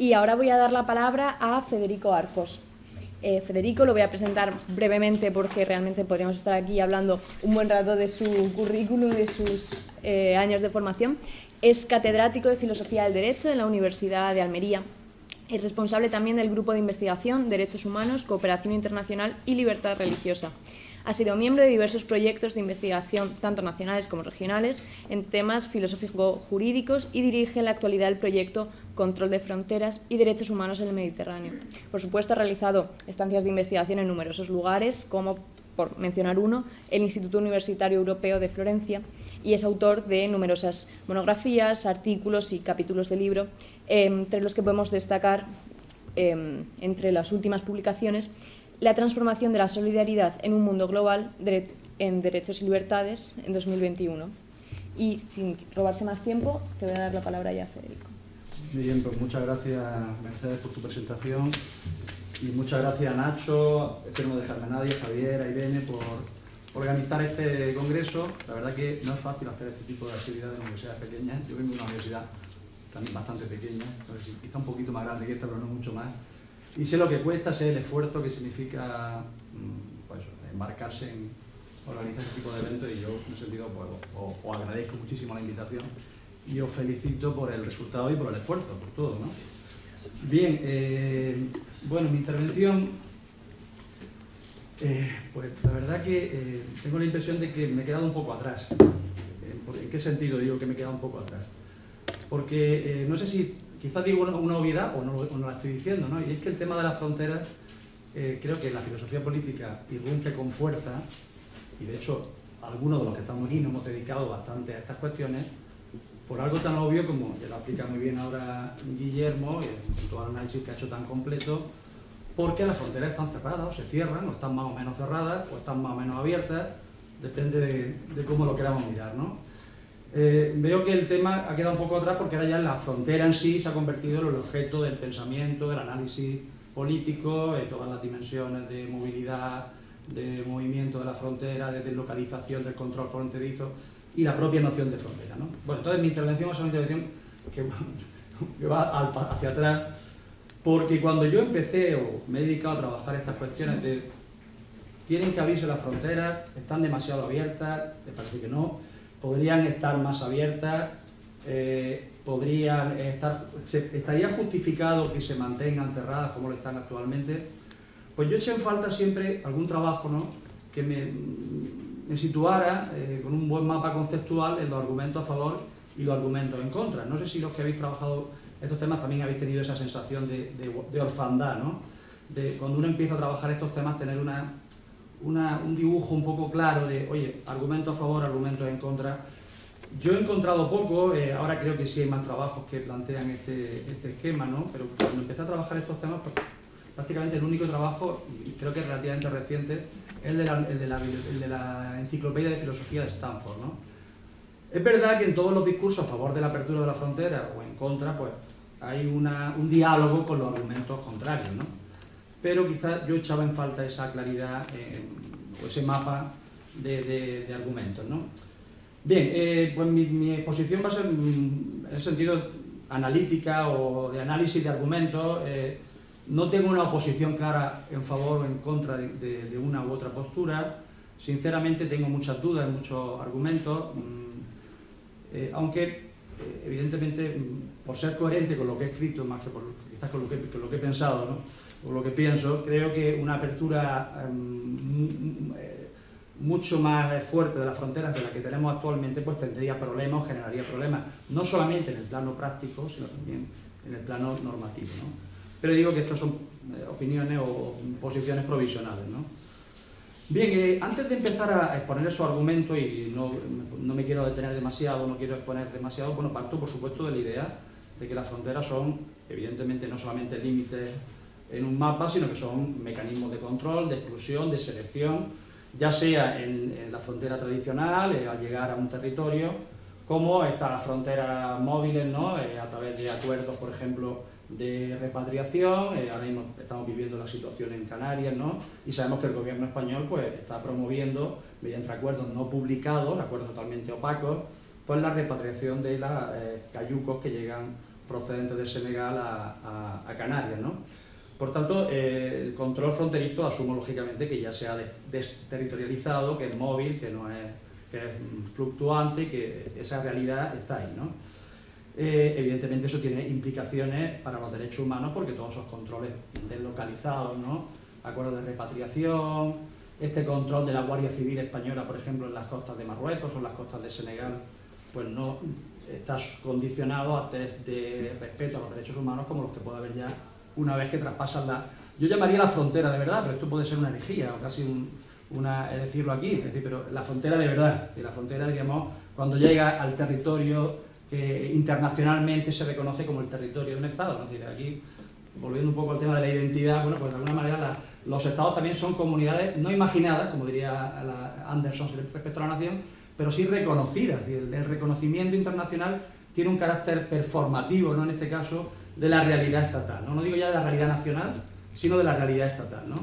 Y ahora voy a dar la palabra a Federico Arcos. Federico lo voy a presentar brevemente porque realmente podríamos estar aquí hablando un buen rato de su currículum, de sus años de formación. Es catedrático de Filosofía del Derecho en la Universidad de Almería. Es responsable también del Grupo de Investigación Derechos Humanos, Cooperación Internacional y Libertad Religiosa. Ha sido miembro de diversos proyectos de investigación, tanto nacionales como regionales, en temas filosófico-jurídicos y dirige en la actualidad el proyecto Control de Fronteras y Derechos Humanos en el Mediterráneo. Por supuesto, ha realizado estancias de investigación en numerosos lugares, como, por mencionar uno, el Instituto Universitario Europeo de Florencia, y es autor de numerosas monografías, artículos y capítulos de libro, entre los que podemos destacar, entre las últimas publicaciones, La transformación de la solidaridad en un mundo global en derechos y libertades en 2021. Y sin robarte más tiempo, te voy a dar la palabra ya, Federico. Muy bien, pues muchas gracias, Mercedes, por tu presentación. Y muchas gracias a Nacho, espero no dejarme a nadie, Javier, a Irene, por organizar este congreso. La verdad que no es fácil hacer este tipo de actividades en universidades pequeñas. Yo vengo de una universidad también bastante pequeña, quizá un poquito más grande que esta, pero no mucho más. Y sé lo que cuesta, sé el esfuerzo que significa pues, embarcarse en organizar este tipo de eventos, y yo en ese sentido pues, os agradezco muchísimo la invitación y os felicito por el resultado y por el esfuerzo, por todo, ¿no? Bien, bueno, mi intervención, pues la verdad que tengo la impresión de que me he quedado un poco atrás. ¿En qué sentido digo que me he quedado un poco atrás? Porque no sé si quizás digo una obviedad o no la estoy diciendo, ¿no? Y es que el tema de las fronteras, creo que la filosofía política irrumpe con fuerza, y de hecho algunos de los que estamos aquí nos hemos dedicado bastante a estas cuestiones, por algo tan obvio como, ya lo explica muy bien ahora Guillermo, y todo el análisis que ha hecho tan completo, porque las fronteras están cerradas, o se cierran, o están más o menos cerradas, o están más o menos abiertas, depende de cómo lo queramos mirar, ¿no? Veo que el tema ha quedado un poco atrás porque ahora ya la frontera en sí se ha convertido en el objeto del pensamiento, del análisis político, de todas las dimensiones de movilidad, de movimiento de la frontera, de deslocalización del control fronterizo y la propia noción de frontera, ¿no? Bueno, entonces mi intervención va a ser una intervención que va hacia atrás, porque cuando yo empecé o me he dedicado a trabajar estas cuestiones de ¿tienen que abrirse las fronteras? ¿Están demasiado abiertas? Me parece que no. Podrían estar más abiertas, estaría justificado que se mantengan cerradas como lo están actualmente. Pues yo eché en falta siempre algún trabajo, ¿no?, que me situara con un buen mapa conceptual en los argumentos a favor y los argumentos en contra. No sé si los que habéis trabajado estos temas también habéis tenido esa sensación de orfandad, ¿no? De cuando uno empieza a trabajar estos temas, tener un dibujo un poco claro de, oye, argumentos a favor, argumentos en contra. Yo he encontrado poco, ahora creo que sí hay más trabajos que plantean este esquema, ¿no? Pero cuando empecé a trabajar estos temas, pues, prácticamente el único trabajo, y creo que es relativamente reciente, es el de la Enciclopedia de Filosofía de Stanford, ¿no? Es verdad que en todos los discursos a favor de la apertura de la frontera o en contra, pues hay un diálogo con los argumentos contrarios, ¿no? Pero quizás yo echaba en falta esa claridad o ese mapa de argumentos, ¿no? Bien, pues mi exposición va a ser en ese sentido analítica o de análisis de argumentos. No tengo una oposición clara en favor o en contra de una u otra postura. Sinceramente tengo muchas dudas en muchos argumentos, aunque evidentemente por ser coherente con lo que he escrito, más que quizás con lo que he pensado, ¿no?, o lo que pienso, creo que una apertura mucho más fuerte de las fronteras de la que tenemos actualmente, pues tendría problemas o generaría problemas, no solamente en el plano práctico, sino también en el plano normativo, ¿no? Pero digo que estas son opiniones o posiciones provisionales, ¿no? Bien, antes de empezar a exponer esos argumentos, y no me quiero detener demasiado, no quiero exponer demasiado, bueno, parto por supuesto de la idea de que las fronteras son, evidentemente, no solamente límites en un mapa, sino que son mecanismos de control, de exclusión, de selección, ya sea en la frontera tradicional, al llegar a un territorio, como estas fronteras móviles, ¿no?, a través de acuerdos, por ejemplo, de repatriación. Ahora mismo estamos viviendo la situación en Canarias, ¿no?, y sabemos que el gobierno español pues, está promoviendo, mediante acuerdos no publicados, acuerdos totalmente opacos, pues la repatriación de los cayucos que llegan procedentes de Senegal a Canarias, ¿no? Por tanto, el control fronterizo asumo lógicamente que ya se ha desterritorializado, que es móvil, que es fluctuante y que esa realidad está ahí, ¿no? Evidentemente eso tiene implicaciones para los derechos humanos porque todos esos controles deslocalizados, ¿no? Acuerdos de repatriación, este control de la Guardia Civil Española, por ejemplo, en las costas de Marruecos o en las costas de Senegal, pues no está condicionado a test de respeto a los derechos humanos como los que puede haber ya una vez que traspasan yo llamaría la frontera de verdad, pero esto puede ser una herejía o casi es decirlo aquí, es decir, pero la frontera de verdad, y la frontera, digamos, cuando llega al territorio que internacionalmente se reconoce como el territorio de un Estado, ¿no? Es decir, aquí, volviendo un poco al tema de la identidad, bueno, pues de alguna manera los Estados también son comunidades no imaginadas, como diría Anderson respecto a la nación, pero sí reconocidas, es decir, el reconocimiento internacional tiene un carácter performativo, ¿no? En este caso, de la realidad estatal, ¿no? No digo ya de la realidad nacional, sino de la realidad estatal, ¿no?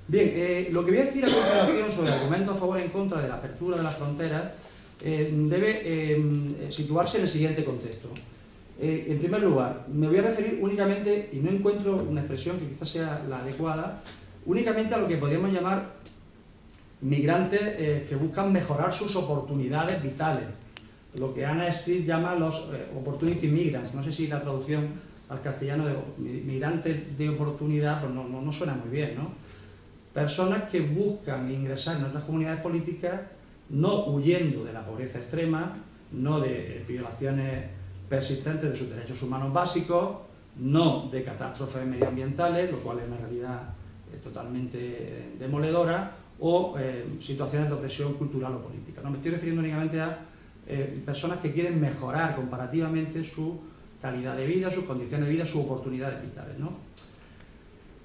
Bien, lo que voy a decir a continuación sobre argumentos a favor y en contra de la apertura de las fronteras debe situarse en el siguiente contexto. En primer lugar, me voy a referir únicamente, y no encuentro una expresión que quizás sea la adecuada, únicamente a lo que podríamos llamar migrantes que buscan mejorar sus oportunidades vitales, lo que Anna Street llama los opportunity migrants. No sé si la traducción al castellano de migrantes de oportunidad pues no suena muy bien, ¿no? Personas que buscan ingresar en otras comunidades políticas no huyendo de la pobreza extrema, no de violaciones persistentes de sus derechos humanos básicos, no de catástrofes medioambientales, lo cual es una realidad totalmente demoledora, o situaciones de opresión cultural o política, ¿no? Me estoy refiriendo únicamente a personas que quieren mejorar comparativamente su calidad de vida, sus condiciones de vida, sus oportunidades vitales, ¿no?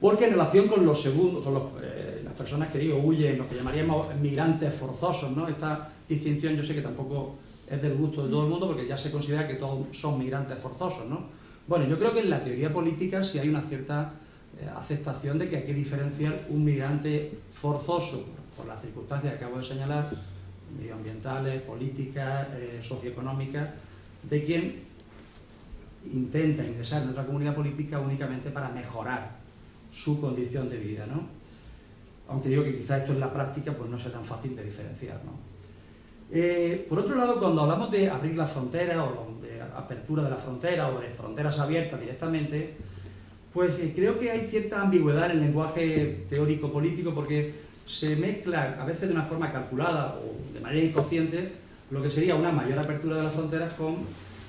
Porque en relación con los segundos, las personas que digo huyen, los que llamaríamos migrantes forzosos, ¿no? Esta distinción yo sé que tampoco es del gusto de todo el mundo porque ya se considera que todos son migrantes forzosos, ¿no? Bueno, yo creo que en la teoría política sí hay una cierta aceptación de que hay que diferenciar un migrante forzoso por las circunstancias que acabo de señalar, medioambientales, políticas, socioeconómicas, de quien intenta ingresar en otra comunidad política únicamente para mejorar su condición de vida, ¿no? Aunque digo que quizás esto en la práctica pues no sea tan fácil de diferenciar, ¿no? Por otro lado, cuando hablamos de abrir la frontera o de apertura de la frontera o de fronteras abiertas directamente, pues creo que hay cierta ambigüedad en el lenguaje teórico-político porque se mezcla a veces de una forma calculada o de manera inconsciente lo que sería una mayor apertura de las fronteras con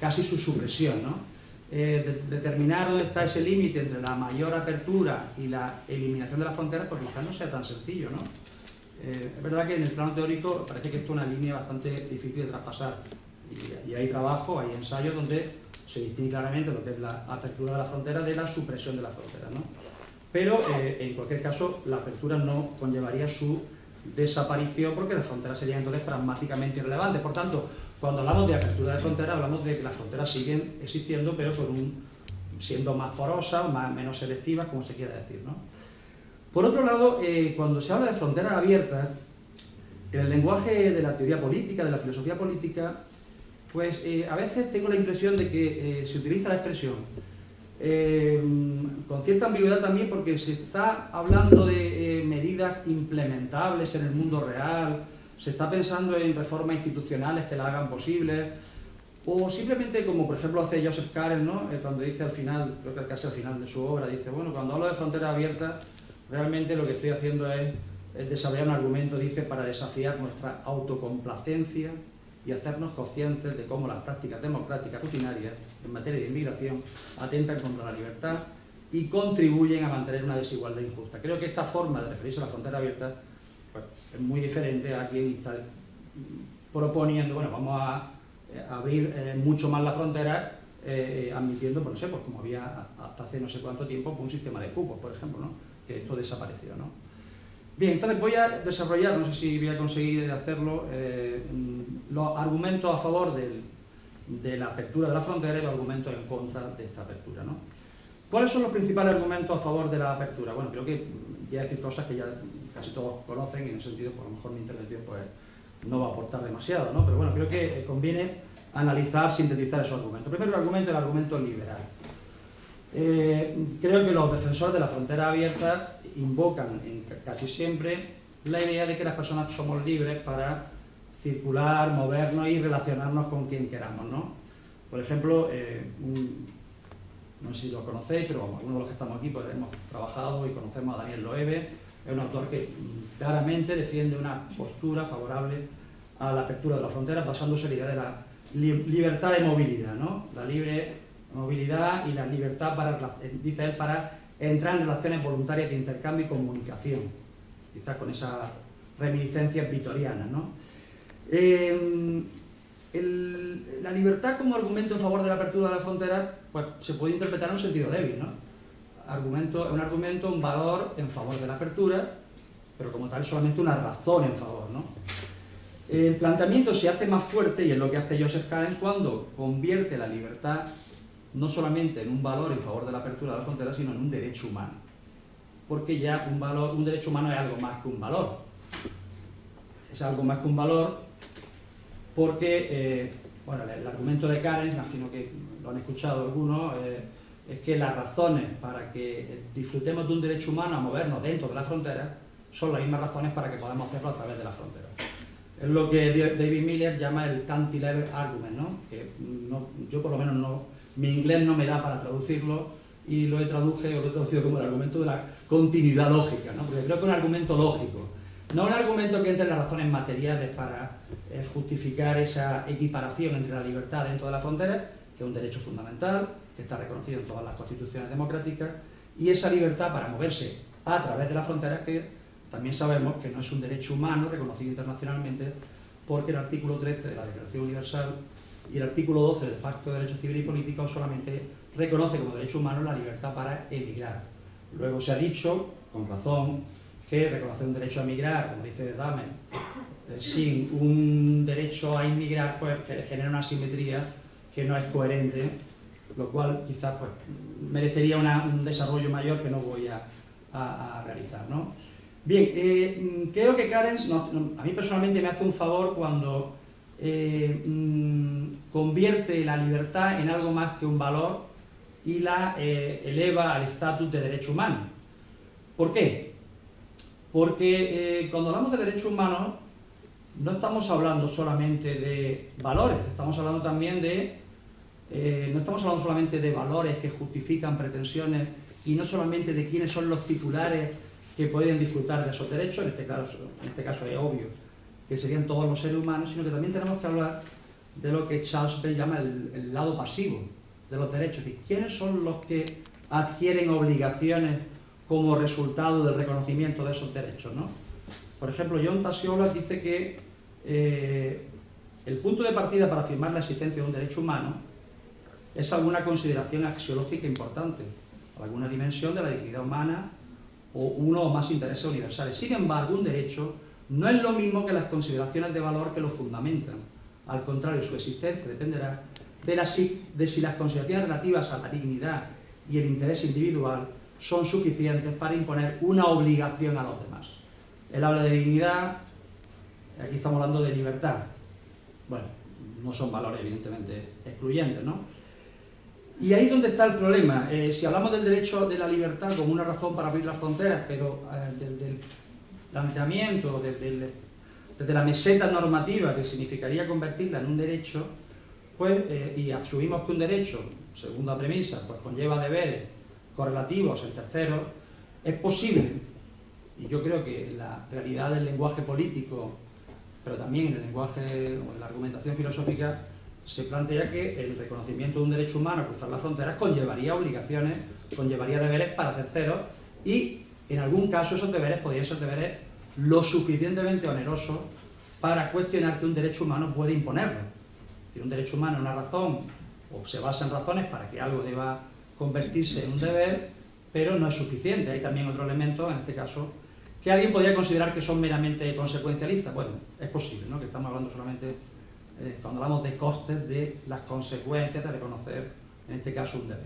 casi su supresión, ¿no? Determinar dónde está ese límite entre la mayor apertura y la eliminación de las fronteras pues quizás no sea tan sencillo, ¿no? Es verdad que en el plano teórico parece que esto es una línea bastante difícil de traspasar y hay trabajo, hay ensayos donde se distingue claramente lo que es la apertura de la frontera de la supresión de la frontera, ¿no? Pero en cualquier caso la apertura no conllevaría su desaparición porque las fronteras serían entonces pragmáticamente irrelevantes. Por tanto, cuando hablamos de apertura de fronteras hablamos de que las fronteras siguen existiendo pero siendo más porosas, menos selectivas, como se quiera decir, ¿no? Por otro lado, cuando se habla de fronteras abiertas, en el lenguaje de la teoría política, de la filosofía política, pues a veces tengo la impresión de que se utiliza la expresión con cierta ambigüedad también porque se está hablando de medidas implementables en el mundo real, se está pensando en reformas institucionales que la hagan posible, o simplemente como por ejemplo hace Joseph Carel, ¿no? Cuando dice al final, creo que casi al final de su obra, dice, bueno, cuando hablo de fronteras abiertas, realmente lo que estoy haciendo es desarrollar un argumento, dice, para desafiar nuestra autocomplacencia y hacernos conscientes de cómo las prácticas democráticas rutinarias en materia de inmigración atentan contra la libertad y contribuyen a mantener una desigualdad injusta. Creo que esta forma de referirse a la frontera abierta pues, es muy diferente a quien está proponiendo, bueno, vamos a abrir mucho más la frontera admitiendo, pues no sé, pues como había hasta hace no sé cuánto tiempo pues, un sistema de cupos, por ejemplo, ¿no? Que esto desapareció, ¿no? Bien, entonces voy a desarrollar, no sé si voy a conseguir hacerlo, los argumentos a favor de la apertura de la frontera y los argumentos en contra de esta apertura, ¿no? ¿Cuáles son los principales argumentos a favor de la apertura? Bueno, creo que voy a decir cosas que ya casi todos conocen y en ese sentido, pues a lo mejor mi intervención pues, no va a aportar demasiado, ¿no? Pero bueno, creo que conviene analizar, sintetizar esos argumentos. Primero el argumento liberal. Creo que los defensores de la frontera abierta invocan casi siempre la idea de que las personas somos libres para circular, movernos y relacionarnos con quien queramos, ¿no? Por ejemplo, no sé si lo conocéis, pero vamos, algunos de los que estamos aquí pues, hemos trabajado y conocemos a Daniel Loewe, es un autor que claramente defiende una postura favorable a la apertura de las fronteras basándose en la idea de la libertad de movilidad, ¿no? La libre movilidad y la libertad, dice él, para entrar en relaciones voluntarias de intercambio y comunicación, quizás con esas reminiscencias vitorianas, ¿no? La libertad como argumento en favor de la apertura de la frontera pues, se puede interpretar en un sentido débil, ¿no? Un valor en favor de la apertura, pero como tal solamente una razón en favor, ¿no? El planteamiento se hace más fuerte, y es lo que hace Joseph Carens, cuando convierte la libertad no solamente en un valor en favor de la apertura de la frontera, sino en un derecho humano. Porque ya un derecho humano es algo más que un valor. Es algo más que un valor porque, bueno, el argumento de Carens, imagino que lo han escuchado algunos, es que las razones para que disfrutemos de un derecho humano a movernos dentro de la frontera son las mismas razones para que podamos hacerlo a través de la frontera. Es lo que David Miller llama el cantilever argument, ¿no? Que yo por lo menos mi inglés no me da para traducirlo y lo he traducido como el argumento de la continuidad lógica, ¿no? Porque creo que es un argumento lógico, no un argumento que entre en las razones materiales para justificar esa equiparación entre la libertad dentro de la frontera, que es un derecho fundamental, que está reconocido en todas las constituciones democráticas, y esa libertad para moverse a través de las fronteras, que también sabemos que no es un derecho humano reconocido internacionalmente, porque el artículo 13 de la Declaración Universal y el artículo 12 del Pacto de Derechos Civiles y Políticos solamente reconoce como derecho humano la libertad para emigrar. Luego se ha dicho, con razón, que reconocer un derecho a emigrar, como dice Dahmen, sin un derecho a inmigrar, pues genera una asimetría que no es coherente, lo cual quizás pues, merecería un desarrollo mayor que no voy a realizar, ¿no? Bien, creo que Carens, a mí personalmente me hace un favor cuando convierte la libertad en algo más que un valor y la eleva al estatus de derecho humano. ¿Por qué? Porque cuando hablamos de derechos humanos no estamos hablando solamente de valores, estamos hablando también no estamos hablando solamente de valores que justifican pretensiones y no solamente de quiénes son los titulares que pueden disfrutar de esos derechos, en este caso es obvio que serían todos los seres humanos, sino que también tenemos que hablar de lo que Charles Bell llama el lado pasivo de los derechos, es decir, quiénes son los que adquieren obligaciones como resultado del reconocimiento de esos derechos, ¿no? Por ejemplo, John Tassiola dice que el punto de partida para afirmar la existencia de un derecho humano es alguna consideración axiológica importante, alguna dimensión de la dignidad humana o uno o más intereses universales. Sin embargo, un derecho no es lo mismo que las consideraciones de valor que lo fundamentan. Al contrario, su existencia dependerá de si las consideraciones relativas a la dignidad y el interés individual son suficientes para imponer una obligación a los demás. Él habla de dignidad, aquí estamos hablando de libertad. Bueno, no son valores evidentemente excluyentes, ¿no? Y ahí es donde está el problema. Si hablamos del derecho de la libertad como una razón para abrir las fronteras, pero desde el planteamiento, desde la meseta normativa que significaría convertirla en un derecho, pues, y asumimos que un derecho, segunda premisa, pues conlleva deberes correlativos en terceros, es posible, y yo creo que en la realidad del lenguaje político, pero también en el lenguaje o en la argumentación filosófica, se plantea que el reconocimiento de un derecho humano a cruzar las fronteras conllevaría obligaciones, conllevaría deberes para terceros, y en algún caso esos deberes podrían ser deberes lo suficientemente onerosos para cuestionar que un derecho humano puede imponerlo. Es decir, un derecho humano es una razón, o se basa en razones para que algo deba convertirse en un deber, pero no es suficiente. Hay también otro elemento, en este caso, que alguien podría considerar que son meramente consecuencialistas. Bueno, es posible, ¿no? Que estamos hablando solamente, cuando hablamos de costes, de las consecuencias de reconocer, en este caso, un deber.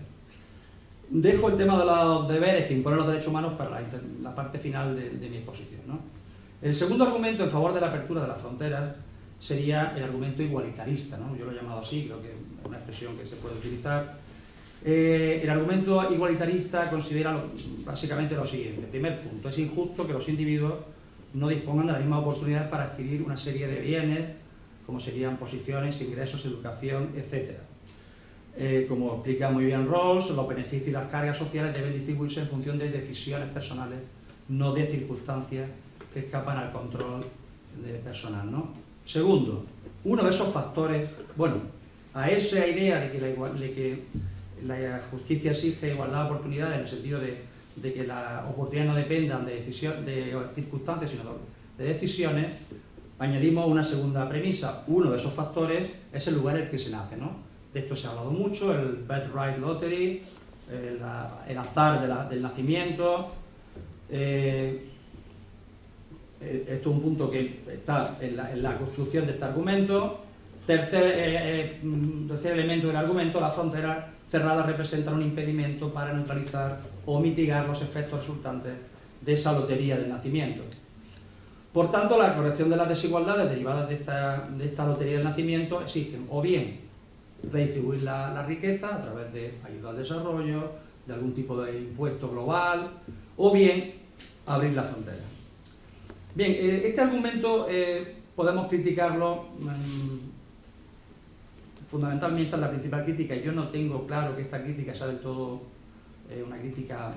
Dejo el tema de los deberes que imponen los derechos humanos para la parte final de mi exposición, ¿no? El segundo argumento en favor de la apertura de las fronteras sería el argumento igualitarista, ¿no? Yo lo he llamado así, creo que es una expresión que se puede utilizar. El argumento igualitarista considera básicamente lo siguiente. Primer punto, es injusto que los individuos no dispongan de la misma oportunidad para adquirir una serie de bienes, como serían posiciones, ingresos, educación, etc. Como explica muy bien Rawls, los beneficios y las cargas sociales deben distribuirse en función de decisiones personales, no de circunstancias que escapan al control personal, ¿no? Segundo, uno de esos factores, bueno, a esa idea de que la justicia exige igualdad de oportunidades en el sentido de que las oportunidades no dependan de circunstancias, sino de decisiones, añadimos una segunda premisa. Uno de esos factores es el lugar en el que se nace, ¿no? De esto se ha hablado mucho, el birthright lottery, el azar del nacimiento. Esto es un punto que está en la construcción de este argumento. Tercer elemento del argumento, las fronteras cerradas representan un impedimento para neutralizar o mitigar los efectos resultantes de esa lotería del nacimiento. Por tanto, la corrección de las desigualdades derivadas de esta lotería del nacimiento existen o bien redistribuir la riqueza a través de ayuda al desarrollo, de algún tipo de impuesto global, o bien abrir la frontera. Bien, este argumento podemos criticarlo fundamentalmente, la principal crítica, y yo no tengo claro que esta crítica sea del todo una crítica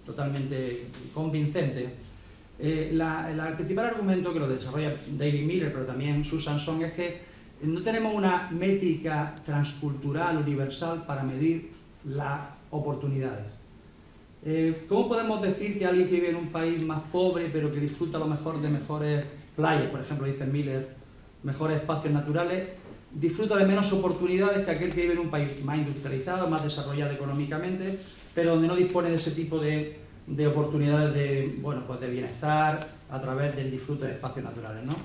totalmente convincente. El principal argumento que lo desarrolla David Miller, pero también Susan Song, es que no tenemos una métrica transcultural universal para medir las oportunidades. ¿Cómo podemos decir que alguien que vive en un país más pobre, pero que disfruta a lo mejor de mejores playas, por ejemplo, dice Miller, mejores espacios naturales, disfruta de menos oportunidades que aquel que vive en un país más industrializado, más desarrollado económicamente, pero donde no dispone de ese tipo de oportunidades de bienestar a través del disfrute de espacios naturales, ¿no?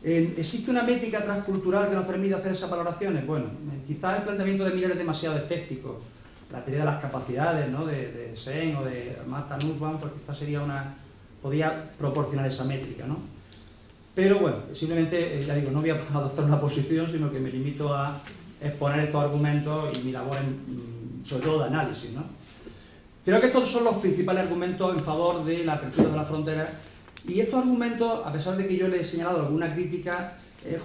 ¿Existe una métrica transcultural que nos permite hacer esas valoraciones? Bueno, quizás el planteamiento de Miller es demasiado escéptico. La teoría de las capacidades, ¿no?, de Sen o de Martha Nussbaum, pues quizás podía proporcionar esa métrica, ¿no? Pero bueno, simplemente, ya digo, no voy a adoptar una posición, sino que me limito a exponer estos argumentos y mi labor, sobre todo de análisis, ¿no? Creo que estos son los principales argumentos en favor de la apertura de la frontera, y estos argumentos, a pesar de que yo les he señalado alguna crítica,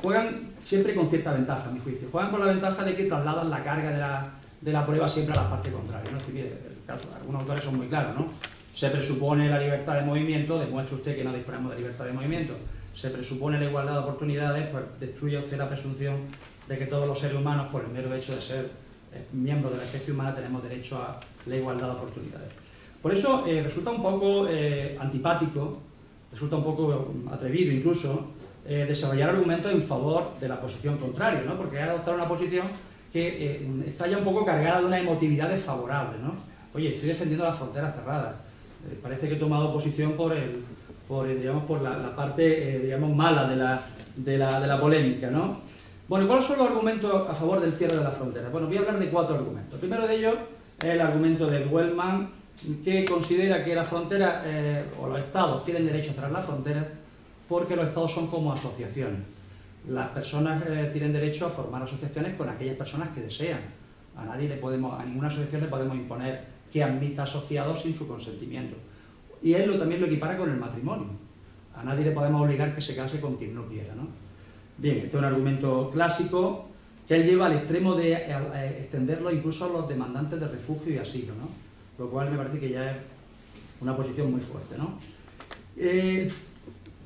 juegan siempre con cierta ventaja, a mi juicio. Juegan con la ventaja de que trasladan la carga de la prueba siempre a la parte contraria, ¿no? Es decir, algunos autores son muy claros, ¿no? Se presupone la libertad de movimiento, demuestre usted que no disponemos de libertad de movimiento. Se presupone la igualdad de oportunidades, pues destruye usted la presunción de que todos los seres humanos, por el mero hecho de ser miembros de la especie humana, tenemos derecho a la igualdad de oportunidades. Por eso resulta un poco antipático, resulta un poco atrevido incluso, desarrollar argumentos en favor de la posición contraria, ¿no? Porque ha adoptado una posición que está ya un poco cargada de una emotividad desfavorable, ¿no? Oye, estoy defendiendo las fronteras cerradas. Parece que he tomado posición por la parte digamos, mala de la polémica, ¿no? Bueno, ¿cuáles son los argumentos a favor del cierre de la frontera? Bueno, voy a hablar de 4 argumentos. El primero de ellos es el argumento de Wellman, que considera que la frontera o los estados tienen derecho a cerrar las fronteras porque los estados son como asociaciones. Las personas tienen derecho a formar asociaciones con aquellas personas que desean. A ninguna asociación le podemos imponer que admita asociados sin su consentimiento. Y él también lo equipara con el matrimonio. A nadie le podemos obligar que se case con quien no quiera, ¿no? Bien, este es un argumento clásico que él lleva al extremo de extenderlo incluso a los demandantes de refugio y asilo, ¿no? Lo cual me parece que ya es una posición muy fuerte, ¿no?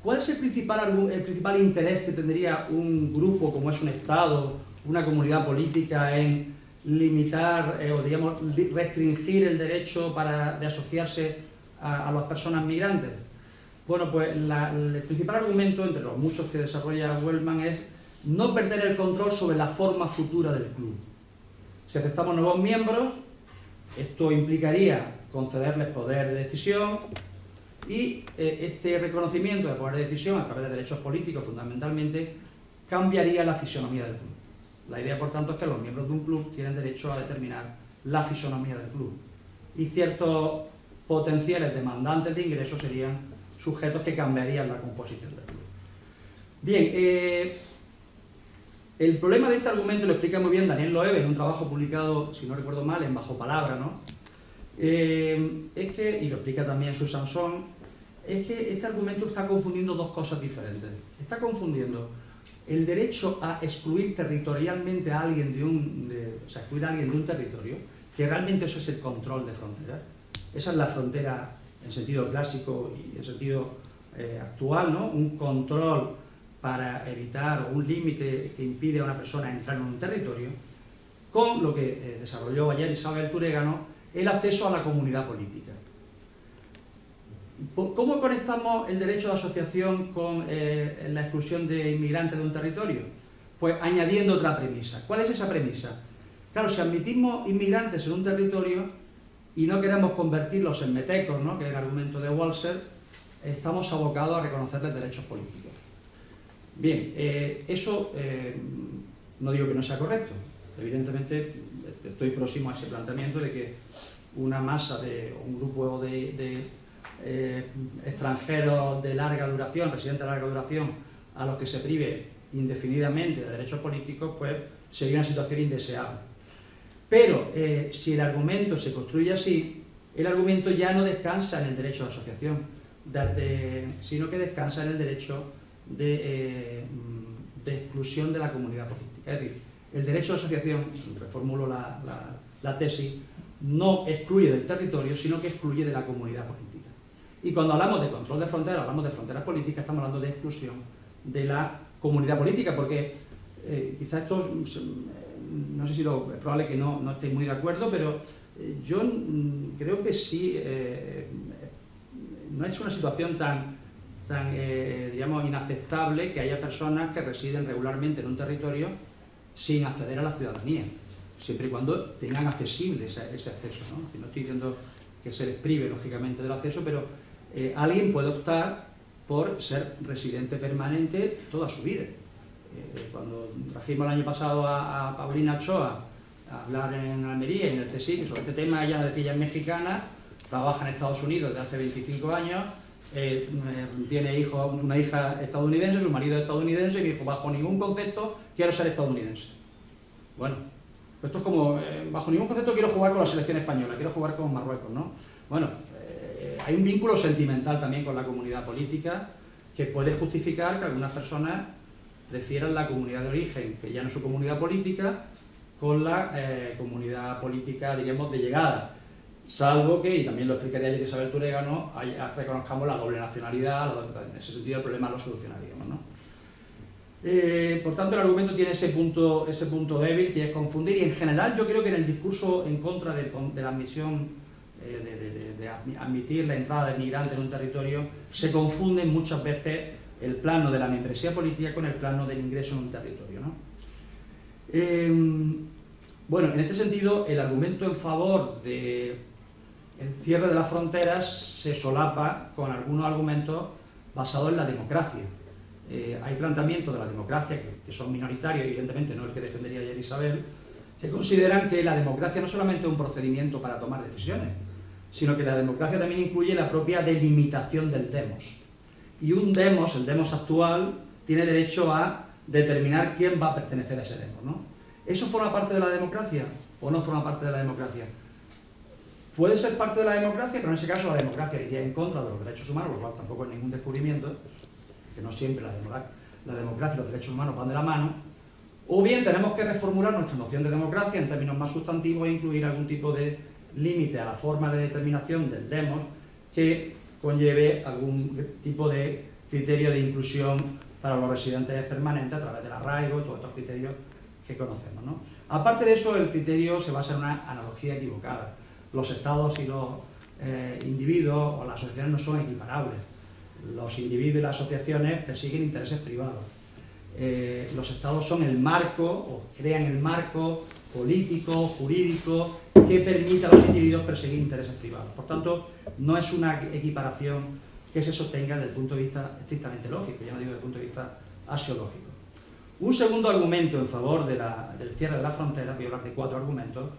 ¿Cuál es el principal interés que tendría un grupo como es un Estado, una comunidad política en limitar o digamos restringir el derecho de asociarse a las personas migrantes? Bueno, pues el principal argumento, entre los muchos que desarrolla Wellman, es no perder el control sobre la forma futura del club. Si aceptamos nuevos miembros, esto implicaría concederles poder de decisión y este reconocimiento de poder de decisión a través de derechos políticos fundamentalmente cambiaría la fisonomía del club. La idea, por tanto, es que los miembros de un club tienen derecho a determinar la fisonomía del club y ciertos potenciales demandantes de ingresos serían sujetos que cambiarían la composición del club. Bien, el problema de este argumento lo explica muy bien Daniel Loewe en un trabajo publicado, si no recuerdo mal, en Bajo Palabra, ¿no? Es que, y lo explica también Susan Sohn, es que este argumento está confundiendo dos cosas diferentes. Está confundiendo el derecho a excluir territorialmente a alguien o sea, excluir a alguien de un territorio, que realmente eso es el control de fronteras. Esa es la frontera en sentido clásico y en sentido actual, ¿no? Un control para evitar un límite que impide a una persona entrar en un territorio, con lo que desarrolló ayer Isabel Turegano, el acceso a la comunidad política. ¿Cómo conectamos el derecho de asociación con la exclusión de inmigrantes de un territorio? Pues añadiendo otra premisa. ¿Cuál es esa premisa? Claro, si admitimos inmigrantes en un territorio y no queremos convertirlos en metecos, ¿no?, que es el argumento de Walser, estamos abocados a reconocerles derechos políticos. Bien, eso no digo que no sea correcto. Evidentemente estoy próximo a ese planteamiento de que una masa un grupo de extranjeros de larga duración, residentes de larga duración, a los que se prive indefinidamente de derechos políticos, pues sería una situación indeseable. Pero si el argumento se construye así, el argumento ya no descansa en el derecho de asociación, sino que descansa en el derecho de exclusión de la comunidad política. Es decir, el derecho de asociación, reformulo la tesis, no excluye del territorio, sino que excluye de la comunidad política. Y cuando hablamos de control de fronteras, hablamos de fronteras políticas, estamos hablando de exclusión de la comunidad política, porque quizás esto, no sé si es probable que no estéis muy de acuerdo, pero yo creo que sí, no es una situación tan digamos, inaceptable que haya personas que residen regularmente en un territorio sin acceder a la ciudadanía, siempre y cuando tengan accesible ese acceso, ¿no? No estoy diciendo que se les prive, lógicamente, del acceso, pero alguien puede optar por ser residente permanente toda su vida. Cuando trajimos el año pasado a Paulina Ochoa a hablar en Almería y en el CSIC sobre este tema, ella nos decía, ella es mexicana, trabaja en Estados Unidos desde hace 25 años, tiene una hija estadounidense, su marido es estadounidense, y dijo, bajo ningún concepto quiero ser estadounidense. Bueno, esto es como, bajo ningún concepto quiero jugar con la selección española, quiero jugar con Marruecos, ¿no? Bueno, hay un vínculo sentimental también con la comunidad política que puede justificar que algunas personas prefieran la comunidad de origen, que ya no es su comunidad política, con la comunidad política, diríamos, de llegada. Salvo que, y también lo explicaría ayer Isabel Turegano, reconozcamos la doble nacionalidad, en ese sentido el problema lo solucionaríamos, ¿no? Por tanto, el argumento tiene ese punto débil, que es confundir, y en general yo creo que en el discurso en contra de la admisión, de admitir la entrada de migrantes en un territorio, se confunden muchas veces el plano de la membresía política con el plano del ingreso en un territorio, ¿no? Bueno, en este sentido, el argumento en favor del cierre de las fronteras se solapa con algunos argumentos basados en la democracia. Hay planteamientos de la democracia que son minoritarios, evidentemente no el que defendería ayer Isabel, que consideran que la democracia no solamente es un procedimiento para tomar decisiones, sino que la democracia también incluye la propia delimitación del demos. Y un demos, el demos actual, tiene derecho a determinar quién va a pertenecer a ese demos, ¿no? ¿Eso forma parte de la democracia o no forma parte de la democracia? Puede ser parte de la democracia, pero en ese caso la democracia iría en contra de los derechos humanos, lo cual tampoco es ningún descubrimiento, que no siempre la democracia y los derechos humanos van de la mano. O bien tenemos que reformular nuestra noción de democracia en términos más sustantivos e incluir algún tipo de límite a la forma de determinación del demos que conlleve algún tipo de criterio de inclusión para los residentes permanentes a través del arraigo y todos estos criterios que conocemos, ¿no? Aparte de eso, el criterio se basa en una analogía equivocada. Los estados y los individuos o las asociaciones no son equiparables. Los individuos y las asociaciones persiguen intereses privados. Los estados son el marco, o crean el marco político, jurídico, que permite a los individuos perseguir intereses privados. Por tanto, no es una equiparación que se sostenga desde el punto de vista estrictamente lógico, ya no digo desde el punto de vista axiológico. Un segundo argumento en favor del cierre de las fronteras, voy a hablar de 4 argumentos,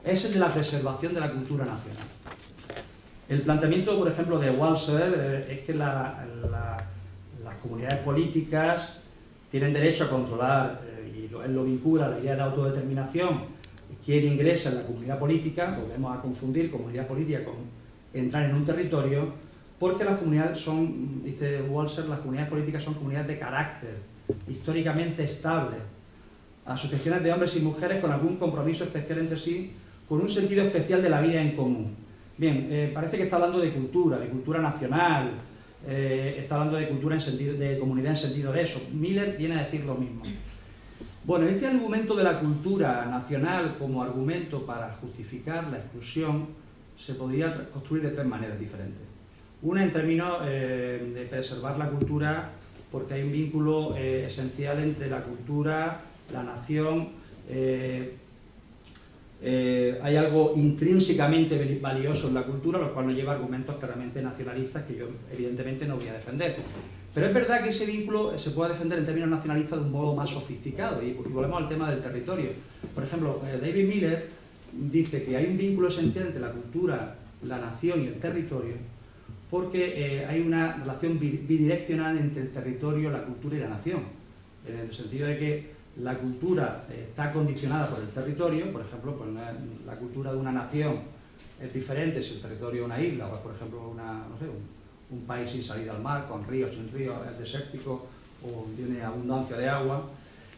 es el de la preservación de la cultura nacional. El planteamiento, por ejemplo, de Walser es que las comunidades políticas tienen derecho a controlar, y él lo vincula a la idea de autodeterminación, quien ingresa en la comunidad política, volvemos a confundir comunidad política con entrar en un territorio, porque las comunidades son, dice Walser, las comunidades políticas son comunidades de carácter, históricamente estables, asociaciones de hombres y mujeres con algún compromiso especial entre sí, con un sentido especial de la vida en común. Bien, parece que está hablando de cultura nacional, está hablando de cultura en sentido, de comunidad en sentido de eso. Miller viene a decir lo mismo. Bueno, este argumento de la cultura nacional como argumento para justificar la exclusión se podría construir de tres maneras diferentes. Una en términos de preservar la cultura, porque hay un vínculo esencial entre la cultura, la nación, hay algo intrínsecamente valioso en la cultura, lo cual nos lleva a argumentos claramente nacionalistas que yo evidentemente no voy a defender. Pero es verdad que ese vínculo se puede defender en términos nacionalistas de un modo más sofisticado, y volvemos al tema del territorio. Por ejemplo, David Miller dice que hay un vínculo esencial entre la cultura, la nación y el territorio, porque hay una relación bidireccional entre el territorio, la cultura y la nación, en el sentido de que la cultura está condicionada por el territorio. Por ejemplo, pues la cultura de una nación es diferente si el territorio es una isla, o es, por ejemplo, no sé, un país sin salida al mar, con ríos, sin ríos, es desértico o tiene abundancia de agua.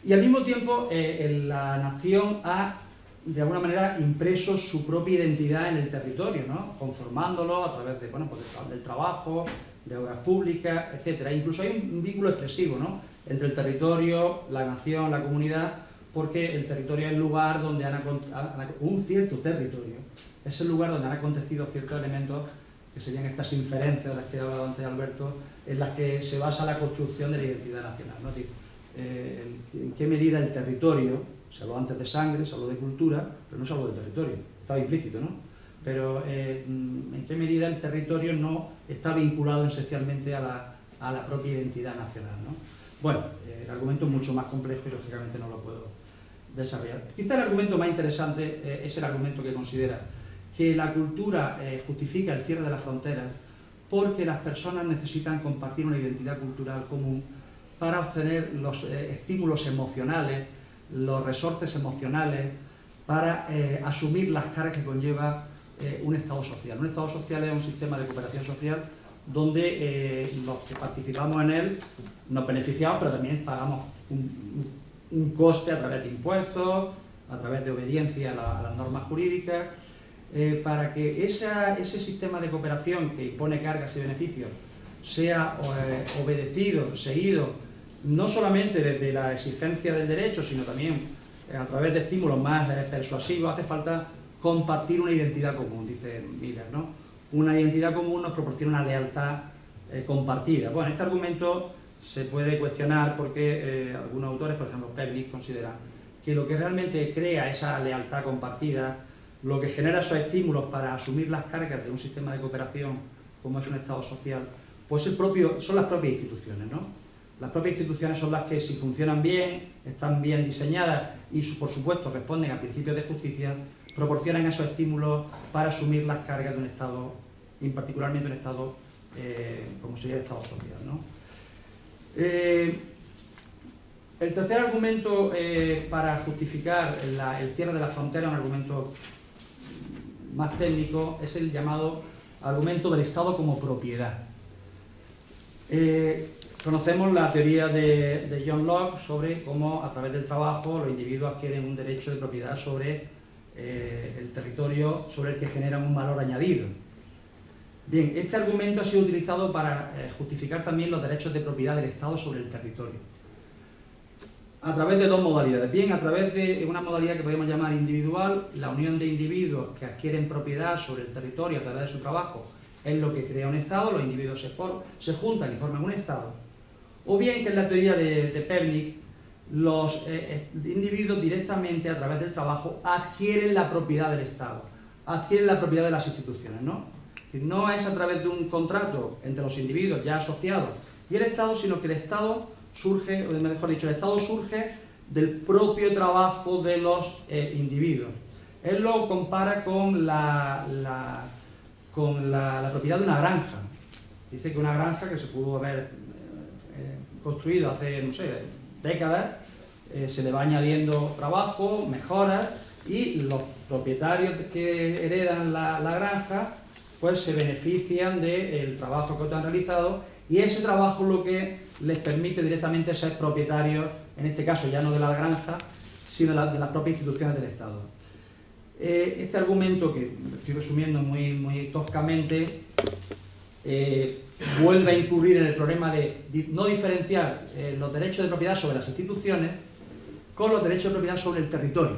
Y al mismo tiempo la nación ha, de alguna manera, impreso su propia identidad en el territorio, ¿no? Conformándolo a través de, bueno, pues del trabajo, de obras públicas, etc. Incluso hay un vínculo expresivo, ¿no?, entre el territorio, la nación, la comunidad, porque el territorio es el lugar donde un cierto territorio es el lugar donde han acontecido ciertos elementos que serían estas inferencias de las que he hablado antes Alberto, en las que se basa la construcción de la identidad nacional, ¿no? Es decir, en qué medida el territorio, se habló antes de sangre, se habló de cultura, pero no se habló de territorio, estaba implícito, ¿no? Pero en qué medida el territorio no está vinculado esencialmente a la propia identidad nacional, ¿no? Bueno, el argumento es mucho más complejo y lógicamente no lo puedo desarrollar. Quizá el argumento más interesante es el argumento que considera que la cultura justifica el cierre de las fronteras porque las personas necesitan compartir una identidad cultural común para obtener los estímulos emocionales, los resortes emocionales, para asumir las cargas que conlleva un Estado social. Un Estado social es un sistema de cooperación social donde los que participamos en él nos beneficiamos, pero también pagamos un coste a través de impuestos, a través de obediencia a las normas jurídicas, para que ese sistema de cooperación que impone cargas y beneficios sea obedecido, seguido, no solamente desde la exigencia del derecho, sino también a través de estímulos más persuasivos. Hace falta compartir una identidad común, dice Miller, ¿no? Una identidad común nos proporciona una lealtad compartida. Bueno, este argumento se puede cuestionar porque algunos autores, por ejemplo Pevlich, consideran que lo que realmente crea esa lealtad compartida, lo que genera esos estímulos para asumir las cargas de un sistema de cooperación como es un Estado social, pues son las propias instituciones, ¿no? Las propias instituciones son las que, si funcionan bien, están bien diseñadas y, por supuesto, responden a principios de justicia, proporcionan esos estímulos para asumir las cargas de un Estado, y particularmente un Estado como sería el Estado social, ¿no? El tercer argumento para justificar el cierre de la frontera, un argumento más técnico, es el llamado argumento del Estado como propiedad. Conocemos la teoría de John Locke sobre cómo a través del trabajo los individuos adquieren un derecho de propiedad sobre el territorio sobre el que generan un valor añadido. Bien, este argumento ha sido utilizado para justificar también los derechos de propiedad del Estado sobre el territorio, a través de dos modalidades. Bien, a través de una modalidad que podemos llamar individual, la unión de individuos que adquieren propiedad sobre el territorio a través de su trabajo es lo que crea un Estado, los individuos se juntan y forman un Estado. O bien, que es la teoría de Pevlich, los individuos directamente a través del trabajo adquieren la propiedad del Estado, adquieren la propiedad de las instituciones, ¿no? No es a través de un contrato entre los individuos ya asociados y el Estado, sino que el Estado surge, o mejor dicho, el Estado surge del propio trabajo de los individuos. Él lo compara con la propiedad de una granja. Dice que una granja que se pudo haber construido hace, no sé, décadas, se le va añadiendo trabajo, mejoras, y los propietarios que heredan la granja pues se benefician del trabajo que otros han realizado, y ese trabajo es lo que les permite directamente ser propietarios, en este caso ya no de la granja, sino de las propias instituciones del Estado. Este argumento, que estoy resumiendo muy toscamente, vuelve a incurrir en el problema de no diferenciar los derechos de propiedad sobre las instituciones con los derechos de propiedad sobre el territorio.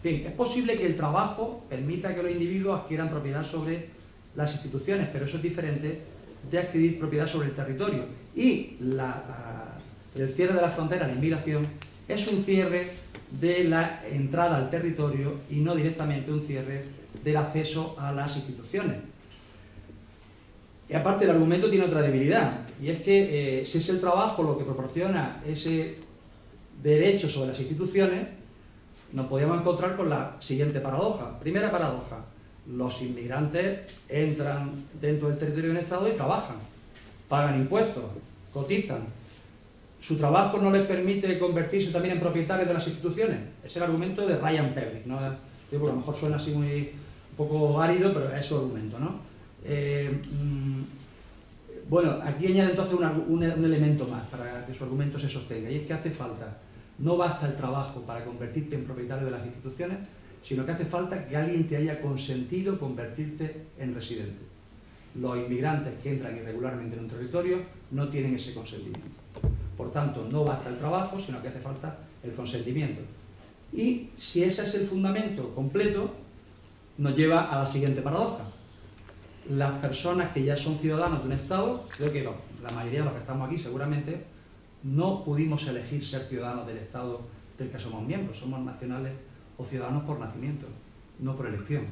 Bien, es posible que el trabajo permita que los individuos adquieran propiedad sobre las instituciones, pero eso es diferente de adquirir propiedad sobre el territorio. Y el cierre de la frontera, la inmigración, es un cierre de la entrada al territorio y no directamente un cierre del acceso a las instituciones. Y aparte, el argumento tiene otra debilidad, y es que si es el trabajo lo que proporciona ese derecho sobre las instituciones, nos podríamos encontrar con la siguiente paradoja. Primera paradoja: los inmigrantes entran dentro del territorio de un Estado y trabajan, pagan impuestos, cotizan. ¿Su trabajo no les permite convertirse también en propietarios de las instituciones? Es el argumento de Ryan Perlich, ¿no? Digo, porque a lo mejor suena así un poco árido, pero es su argumento, ¿no? Bueno, aquí añade entonces un elemento más para que su argumento se sostenga, y es que hace falta, no basta el trabajo para convertirte en propietario de las instituciones, sino que hace falta que alguien te haya consentido convertirte en residente. Los inmigrantes que entran irregularmente en un territorio no tienen ese consentimiento. Por tanto, no basta el trabajo, sino que hace falta el consentimiento. Y si ese es el fundamento completo, nos lleva a la siguiente paradoja. Las personas que ya son ciudadanos de un Estado, creo que la mayoría de los que estamos aquí seguramente, no pudimos elegir ser ciudadanos del Estado del que somos miembros. Somos nacionales o ciudadanos por nacimiento, no por elección.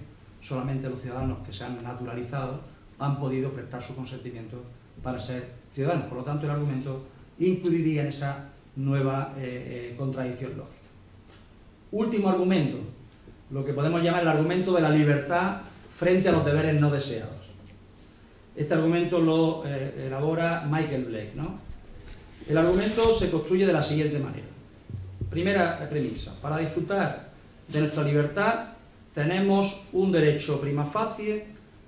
Solamente los ciudadanos que se han naturalizado han podido prestar su consentimiento para ser ciudadanos. Por lo tanto, el argumento incluiría en esa nueva contradicción lógica. Último argumento, lo que podemos llamar el argumento de la libertad frente a los deberes no deseados. Este argumento lo elabora Michael Blake, ¿no? El argumento se construye de la siguiente manera. Primera premisa: para disfrutar de nuestra libertad tenemos un derecho prima facie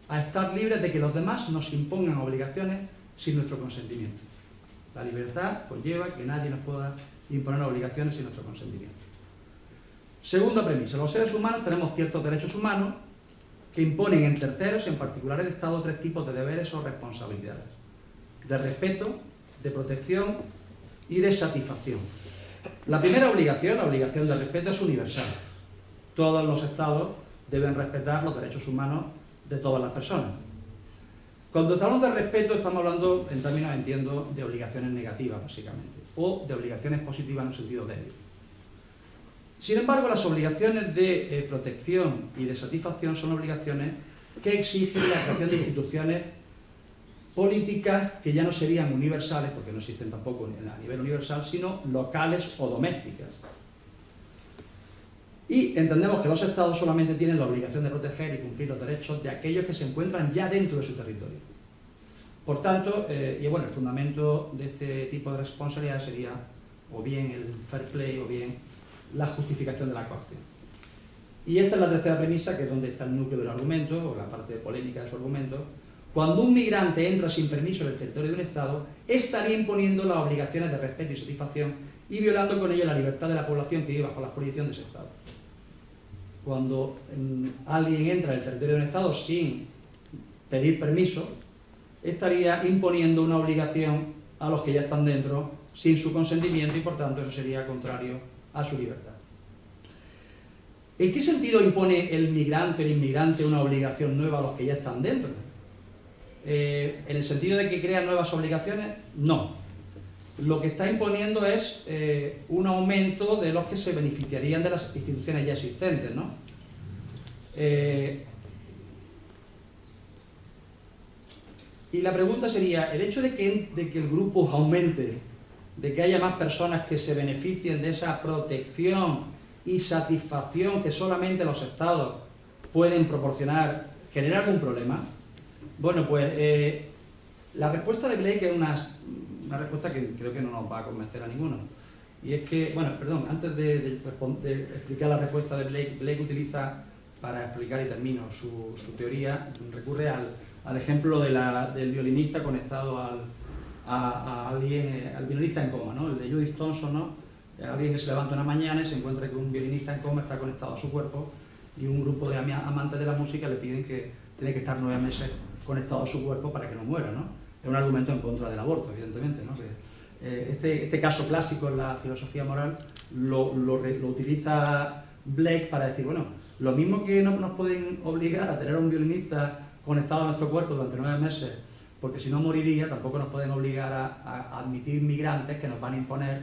a estar libres de que los demás nos impongan obligaciones sin nuestro consentimiento. La libertad conlleva que nadie nos pueda imponer obligaciones sin nuestro consentimiento. Segunda premisa: los seres humanos tenemos ciertos derechos humanos que imponen en terceros, en particular el Estado, tres tipos de deberes o responsabilidades: de respeto, de protección y de satisfacción. La primera obligación, la obligación de respeto, es universal. Todos los Estados deben respetar los derechos humanos de todas las personas. Cuando hablamos de respeto estamos hablando, en términos, entiendo, de obligaciones negativas, básicamente, o de obligaciones positivas en un sentido débil. Sin embargo, las obligaciones de protección y de satisfacción son obligaciones que exigen la creación de instituciones políticas que ya no serían universales, porque no existen tampoco a nivel universal, sino locales o domésticas. Y entendemos que los Estados solamente tienen la obligación de proteger y cumplir los derechos de aquellos que se encuentran ya dentro de su territorio. Por tanto, y bueno, el fundamento de este tipo de responsabilidad sería o bien el fair play o bien la justificación de la coacción. Y esta es la tercera premisa, que es donde está el núcleo del argumento, o la parte polémica de su argumento. Cuando un migrante entra sin permiso en el territorio de un Estado, estaría imponiendo las obligaciones de respeto y satisfacción y violando con ello la libertad de la población que vive bajo la jurisdicción de ese Estado. Cuando alguien entra en el territorio de un Estado sin pedir permiso, estaría imponiendo una obligación a los que ya están dentro sin su consentimiento, y por tanto eso sería contrario a su libertad. ¿En qué sentido impone el inmigrante una obligación nueva a los que ya están dentro? ¿En el sentido de que crea nuevas obligaciones? No. Lo que está imponiendo es un aumento de los que se beneficiarían de las instituciones ya existentes, ¿no? Y la pregunta sería, ¿el hecho de que el grupo aumente, de que haya más personas que se beneficien de esa protección y satisfacción que solamente los Estados pueden proporcionar, genera algún problema? Bueno, pues la respuesta de Blake es una respuesta que creo que no nos va a convencer a ninguno. Y es que, bueno, perdón, antes de explicar la respuesta de Blake, Blake utiliza, para explicar, y termino, su teoría, recurre al ejemplo del violinista conectado al violinista en coma, ¿no? El de Judith Thompson, ¿no? Alguien que se levanta una mañana y se encuentra que un violinista en coma está conectado a su cuerpo, y un grupo de amantes de la música le piden que tiene que estar 9 meses conectado a su cuerpo para que no muera, ¿no? Es un argumento en contra del aborto, evidentemente, ¿no? Este caso clásico en la filosofía moral lo utiliza Blake para decir, bueno, lo mismo que no nos pueden obligar a tener a un violinista conectado a nuestro cuerpo durante 9 meses, porque si no moriría, tampoco nos pueden obligar a admitir migrantes que nos van a imponer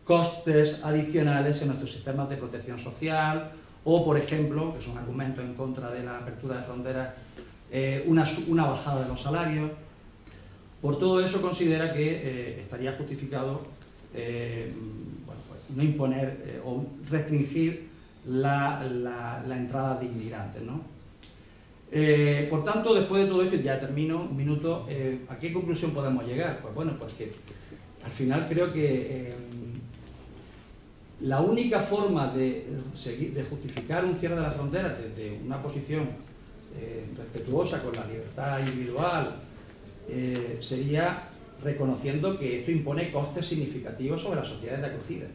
costes adicionales en nuestros sistemas de protección social, o, por ejemplo, que es un argumento en contra de la apertura de fronteras, una bajada de los salarios. Por todo eso considera que estaría justificado bueno, pues, no imponer o restringir la entrada de inmigrantes, ¿no? Por tanto, después de todo esto, ya termino un minuto, ¿a qué conclusión podemos llegar? Pues bueno, pues que al final creo que la única forma de justificar un cierre de las fronteras desde una posición respetuosa con la libertad individual sería reconociendo que esto impone costes significativos sobre las sociedades de acogida.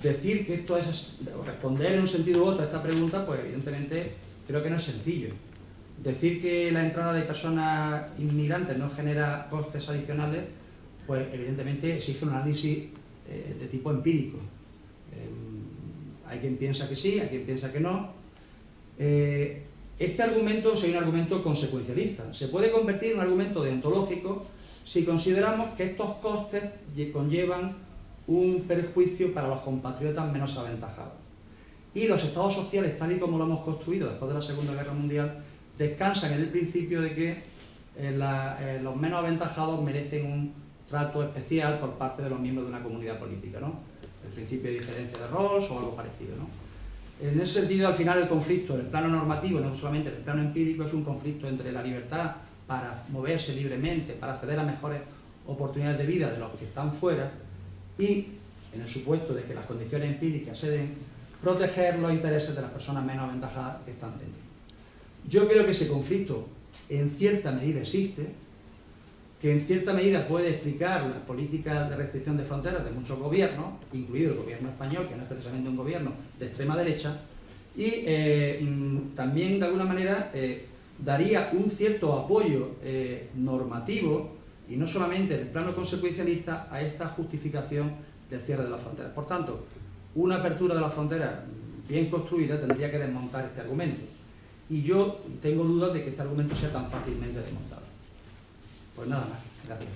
Decir que esto es responder en un sentido u otro a esta pregunta, pues evidentemente creo que no es sencillo. Decir que la entrada de personas inmigrantes no genera costes adicionales, pues evidentemente exige un análisis de tipo empírico. Hay quien piensa que sí, hay quien piensa que no. Este argumento sería un argumento consecuencialista. Se puede convertir en un argumento deontológico si consideramos que estos costes conllevan un perjuicio para los compatriotas menos aventajados. Y los estados sociales, tal y como lo hemos construido después de la Segunda Guerra Mundial, descansan en el principio de que los menos aventajados merecen un trato especial por parte de los miembros de una comunidad política, ¿no? El principio de diferencia de roles o algo parecido, ¿no? En ese sentido, al final, el conflicto en el plano normativo, no solamente en el plano empírico, es un conflicto entre la libertad para moverse libremente, para acceder a mejores oportunidades de vida de los que están fuera, y, en el supuesto de que las condiciones empíricas se den, proteger los intereses de las personas menos aventajadas que están dentro. Yo creo que ese conflicto en cierta medida existe, que en cierta medida puede explicar las políticas de restricción de fronteras de muchos gobiernos, incluido el gobierno español, que no es precisamente un gobierno de extrema derecha, y también de alguna manera daría un cierto apoyo normativo, y no solamente en el plano consecuencialista, a esta justificación del cierre de las fronteras. Por tanto, una apertura de las fronteras bien construida tendría que desmontar este argumento. Y yo tengo dudas de que este argumento sea tan fácilmente desmontado. Pues nada más. Gracias.